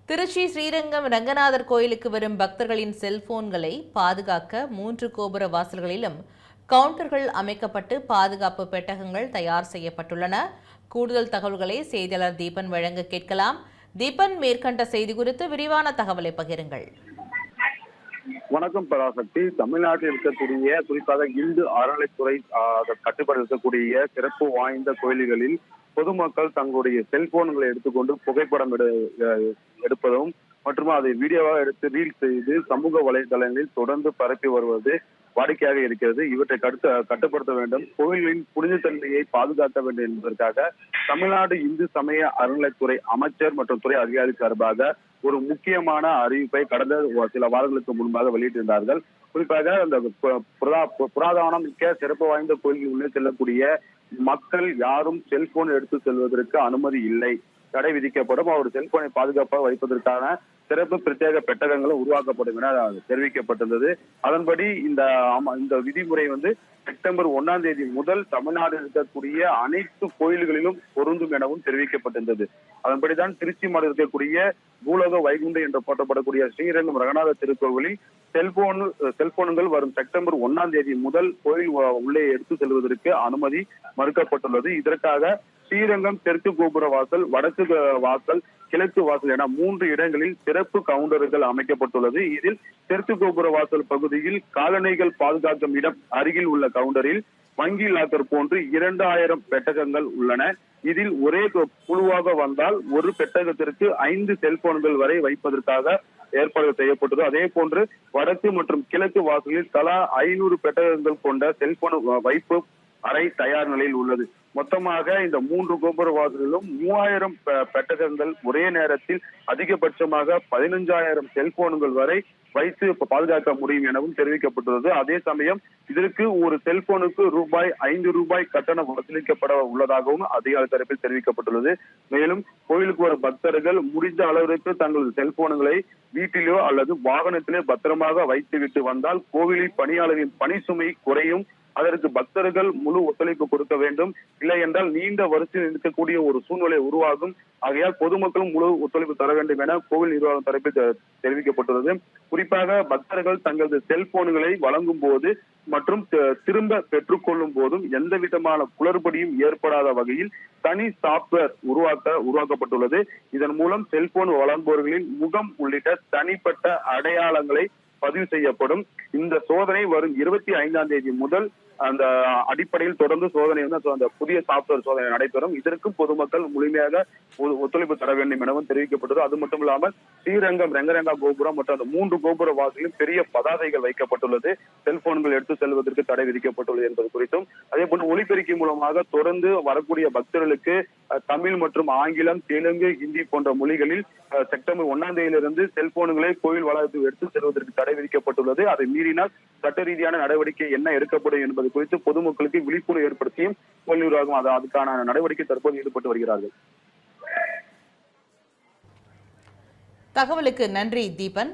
திருச்சி ஸ்ரீரங்கம் ரங்கநாதர் கோயிலுக்கு வரும் பக்தர்களின் செல்போன்களை பாதுகாக்க 3 கோபுர வாசல்களிலும் கவுண்டர்கள் அமைக்கப்பட்டு பாதுகாப்பு பெட்டகங்கள் தயார் செய்யப்பட்டுள்ளன. கூடுதல் தகவல்களை செய்தியாளர் தீபன் வழங்க கேட்கலாம். தீபன், மேற்கண்ட செய்தி குறித்து விரிவான தகவலை பகிருங்கள். வணக்கம் பராசக்தி. தமிழ்நாட்டில் இருக்கக்கூடிய குறிப்பாக இந்து அறநிலைத்துறை கட்டுப்பாடு இருக்கக்கூடிய சிறப்பு வாய்ந்த கோயில்களில் பொதுமக்கள் தங்களுடைய செல்போன்களை எடுத்துக்கொண்டு புகைப்படம் எடுப்பதும் மற்றும் அதை வீடியோவாக எடுத்து ரீல் செய்து சமூக வலைதளங்களில் தொடர்ந்து பரப்பி வருவது வாடிக்கையாக இருக்கிறது. இவற்றை கட்டுப்படுத்த வேண்டும், கோயில்களின் புனிதத்தன்மையை பாதுகாக்க வேண்டும் என்பதற்காக தமிழ்நாடு இந்து சமய அறநிலைத்துறை அமைச்சர் மற்றும் துறை அதிகாரி சார்பாக ஒரு முக்கியமான அறிவிப்பை கடந்த சில வாரங்களுக்கு முன்பாக வெளியிட்டிருந்தார்கள். குறிப்பாக அந்த புராதனம் மிக்க சிறப்பு வாய்ந்த கோயில்களுள்ளே செல்லக்கூடிய மக்கள் யாரும் செல்போன் எடுத்து செல்வதற்கு அனுமதி இல்லை, தடை விதிக்கப்படும். அவர் செல்போனை பாதுகாப்பாக வைப்பதற்கான சிறப்பு பிரத்யேக பெட்டகங்களும் உருவாக்கப்படும் என தெரிவிக்கப்பட்டிருந்தது. அதன்படி இந்த விதிமுறை செப்டம்பர் 1 முதல் தமிழ்நாடு இருக்கக்கூடிய அனைத்து கோயில்களிலும் பொருந்தும் எனவும் தெரிவிக்கப்பட்டிருந்தது. அதன்படிதான் திருச்சி மாவட்டம் இருக்கக்கூடிய பூலோக வைகுண்டம் என்று போற்றப்படக்கூடிய ஸ்ரீரங்கம் ரங்கநாத திருக்கோவிலில் செல்போன்கள் வரும் செப்டம்பர் 1 முதல் கோயில் உள்ளே எடுத்து செல்வதற்கு அனுமதி மறுக்கப்பட்டுள்ளது. இதற்காக ஸ்ரீரங்கம் தெற்கு கோபுர வாசல், வடக்கு வாசல், கிழக்கு வாசல் என 3 இடங்களில் சிறப்பு கவுண்டர்கள் அமைக்கப்பட்டுள்ளது. இதில் தெற்கு கோபுர வாசல் பகுதியில் காலணிகள் பாதுகாக்கும் இடம் அருகில் உள்ள கவுண்டரில் வங்கி லாக்கர் போன்று 2000 பெட்டகங்கள் உள்ளன. இதில் ஒரே குழுவாக வந்தால் ஒரு பெட்டகத்திற்கு 5 செல்போன்கள் வரை வைப்பதற்காக ஏற்பாடு செய்யப்பட்டது. அதே போன்று வடக்கு மற்றும் கிழக்கு வாசலில் தலா 500 பெட்டகங்கள் கொண்ட செல்போன் வைப்பு அறை தயார் நிலையில் உள்ளது. மொத்தமாக இந்த 3 கோபுர வாசலிலும் 3000 பெட்டகங்கள் ஒரே நேரத்தில் அதிகபட்சமாக 15000 செல்போன்கள் வரை வைத்து பாதுகாக்க முடியும் எனவும் தெரிவிக்கப்பட்டுள்ளது. அதே சமயம் இதற்கு ஒரு செல்போனுக்கு ரூபாய் கட்டணம் வசூலிக்கப்பட உள்ளதாகவும் அதிகாரி தரப்பில் தெரிவிக்கப்பட்டுள்ளது. மேலும் கோயிலுக்கு வரும் பக்தர்கள் முடிந்த அளவிற்கு தங்களது செல்போன்களை வீட்டிலோ அல்லது வாகனத்திலே பத்திரமாக வைத்துவிட்டு வந்தால் கோவிலில் பணியாளரின் பணி சுமை குறையும். அதற்கு பக்தர்கள் முழு ஒத்துழைப்பு கொடுக்க வேண்டும். இல்லை என்றால் நீண்ட வரிசையில் இருக்கக்கூடிய ஒரு சூழ்நிலை உருவாகும். ஆகையால் பொதுமக்களும் முழு ஒத்துழைப்பு தர வேண்டும் என கோவில் நிர்வாகம் தரப்பில் தெரிவிக்கப்பட்டுள்ளது. குறிப்பாக பக்தர்கள் தங்களது செல்போன்களை வழங்கும் போது மற்றும் திரும்ப பெற்றுக்கொள்ளும் போதும் எந்த விதமான குளறுபடியும் ஏற்படாத வகையில் தனி சாப்ட்வேர் உருவாக்கப்பட்டுள்ளது. இதன் மூலம் செல்போன் வழங்குபவர்களின் முகம் உள்ளிட்ட தனிப்பட்ட அடையாளங்களை பதிவு செய்யப்படும். இந்த சோதனை வரும் 25 முதல் அந்த அடிப்படையில் தொடர்ந்து சோதனை அந்த புதிய சாப்ட்வேர் சோதனை நடைபெறும். இதற்கும் பொதுமக்கள் முழுமையாக ஒத்துழைப்பு தர வேண்டும் எனவும் தெரிவிக்கப்பட்டது. அது மட்டும் இல்லாமல் ஸ்ரீரங்கம் ரங்கரங்கா கோபுரம் மற்றும் அந்த 3 கோபுர வாசலிலும் பெரிய பதாதைகள் வைக்கப்பட்டுள்ளது. செல்போன்கள் எடுத்து செல்வதற்கு தடை விதிக்கப்பட்டுள்ளது என்பது குறித்தும், அதே போன்று ஒலிபெருக்கி மூலமாக தொடர்ந்து வரக்கூடிய பக்தர்களுக்கு தமிழ் மற்றும் ஆங்கிலம், தெலுங்கு, ஹிந்தி போன்ற மொழிகளில் செப்டம்பர் 1 செல்போன்களை கோயில் வளாகத்தில் எடுத்து செல்வதற்கு தடை விதிக்கப்பட்டுள்ளது. அதை மீறினால் சட்ட ரீதியான நடவடிக்கை என்ன எடுக்கப்படும் என்பது குறித்து பொதுமக்களுக்கு விழிப்புணர்வு ஏற்படுத்தியும் கோயில் நிர்வாகம் அதுக்கான நடவடிக்கை தற்போது ஈடுபட்டு வருகிறார்கள். தகவலுக்கு நன்றி தீபன்.